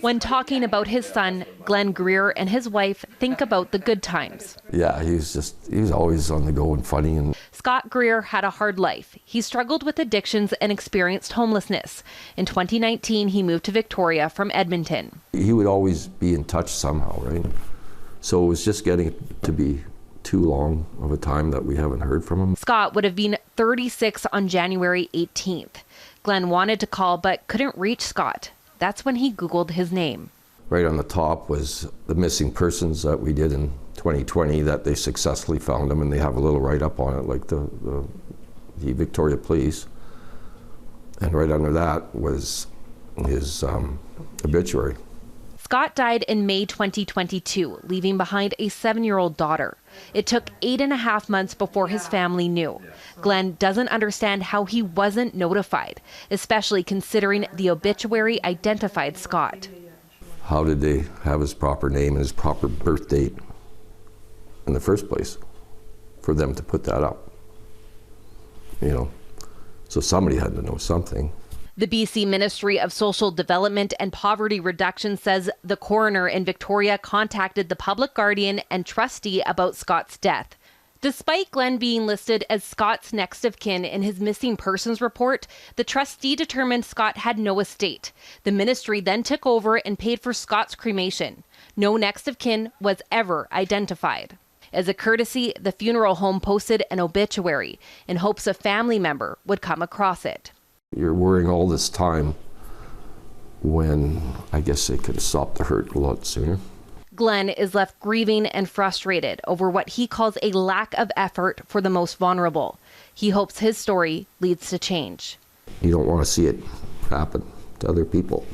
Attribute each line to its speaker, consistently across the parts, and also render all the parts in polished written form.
Speaker 1: When talking about his son, Glen Grier and his wife think about the good times.
Speaker 2: Yeah, he was always on the go and funny. And
Speaker 1: Scott Grier had a hard life. He struggled with addictions and experienced homelessness. In 2019, he moved to Victoria from Edmonton.
Speaker 2: He would always be in touch somehow, right? So it was just getting to be too long of a time that we haven't heard from him.
Speaker 1: Scott would have been 36 on January 18th. Glen wanted to call but couldn't reach Scott. That's when he Googled his name.
Speaker 2: Right on the top was the missing persons that we did in 2020, that they successfully found him, and they have a little write-up on it, like the Victoria Police. And right under that was his obituary.
Speaker 1: Scott died in May 2022, leaving behind a 7-year-old daughter. It took 8.5 months before his family knew. Glen doesn't understand how he wasn't notified, especially considering the obituary identified Scott.
Speaker 2: How did they have his proper name and his proper birth date in the first place for them to put that up? You know, so somebody had to know something.
Speaker 1: The BC Ministry of Social Development and Poverty Reduction says the coroner in Victoria contacted the public guardian and trustee about Scott's death. Despite Glen being listed as Scott's next of kin in his missing persons report, the trustee determined Scott had no estate. The ministry then took over and paid for Scott's cremation. No next of kin was ever identified. As a courtesy, the funeral home posted an obituary in hopes a family member would come across it.
Speaker 2: You're worrying all this time when I guess they could have stopped the hurt a lot sooner.
Speaker 1: Glen is left grieving and frustrated over what he calls a lack of effort for the most vulnerable. He hopes his story leads to change.
Speaker 2: You don't want to see it happen to other people.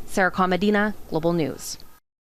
Speaker 1: Sarah Komadina, Global News.